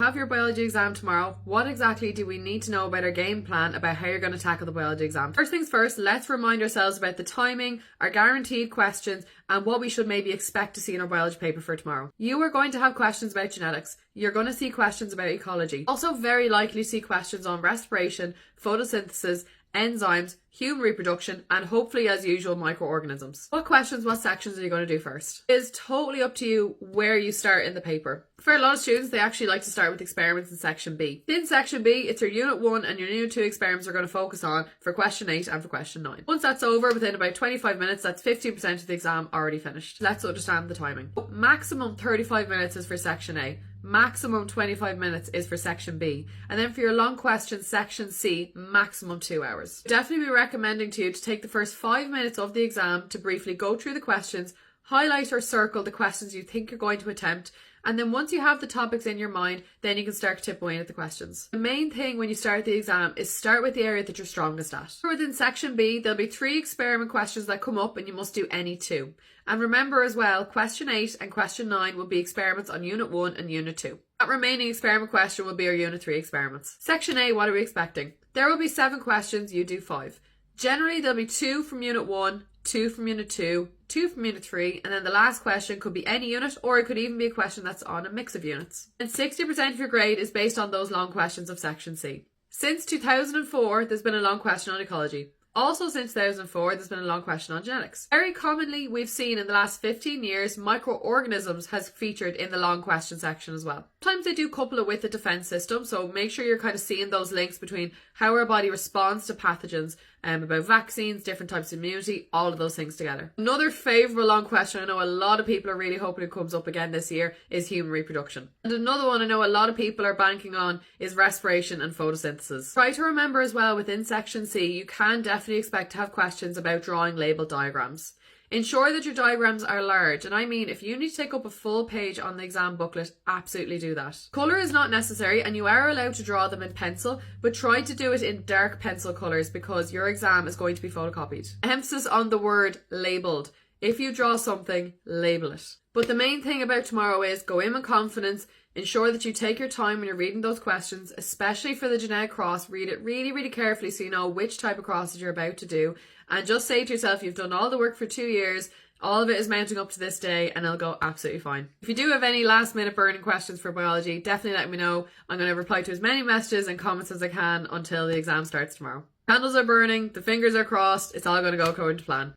Have your biology exam tomorrow. What exactly do we need to know about our game plan about how you're going to tackle the biology exam? First things first, let's remind ourselves about the timing, our guaranteed questions, and what we should maybe expect to see in our biology paper for tomorrow. You are going to have questions about genetics. You're going to see questions about ecology. Also very likely to see questions on respiration, photosynthesis, enzymes, human reproduction, and hopefully, as usual, microorganisms. What questions, what sections are you going to do first? It is totally up to you where you start in the paper. For a lot of students, they actually like to start with experiments in section B. In section B, it's your unit 1 and your unit 2 experiments are going to focus on for question 8 and for question 9. Once that's over, within about 25 minutes, that's 15% of the exam already finished. Let's understand the timing. Maximum 35 minutes is for section A. Maximum 25 minutes is for section B. And then for your long questions, section C, maximum 2 hours. Definitely be recommending to you to take the first 5 minutes of the exam to briefly go through the questions, highlight or circle the questions you think you're going to attempt, and then once you have the topics in your mind, then you can start to tip away at the questions. The main thing when you start the exam is start with the area that you're strongest at. Within section B, there'll be 3 experiment questions that come up and you must do any 2. And remember as well, question 8 and question 9 will be experiments on unit 1 and unit 2. That remaining experiment question will be our unit 3 experiments. Section A, what are we expecting? There will be 7 questions, you do 5. Generally, there'll be 2 from unit 1, 2 from unit 2, 2 from unit 3, and then the last question could be any unit, or it could even be a question that's on a mix of units. And 60% of your grade is based on those long questions of section C. Since 2004, there's been a long question on ecology. Also since 2004, there's been a long question on genetics. Very commonly, we've seen in the last 15 years, microorganisms has featured in the long question section as well. Sometimes they do couple it with the defense system, so make sure you're kind of seeing those links between how our body responds to pathogens, about vaccines, different types of immunity, all of those things together. Another favourite long question I know a lot of people are really hoping it comes up again this year is human reproduction. And another one I know a lot of people are banking on is respiration and photosynthesis. Try to remember as well within section C, you can definitely expect to have questions about drawing labeled diagrams. Ensure that your diagrams are large, and I mean if you need to take up a full page on the exam booklet, absolutely do that. Colour is not necessary and you are allowed to draw them in pencil, but try to do it in dark pencil colours because your exam is going to be photocopied. Emphasis on the word labelled. If you draw something, label it. But the main thing about tomorrow is go in with confidence. Ensure that you take your time when you're reading those questions, especially for the genetic cross. Read it really, really carefully so you know which type of crosses you're about to do. And just say to yourself, you've done all the work for 2 years, all of it is mounting up to this day, and it'll go absolutely fine. If you do have any last minute burning questions for biology, definitely let me know. I'm going to reply to as many messages and comments as I can until the exam starts tomorrow. Candles are burning, the fingers are crossed, it's all going to go according to plan.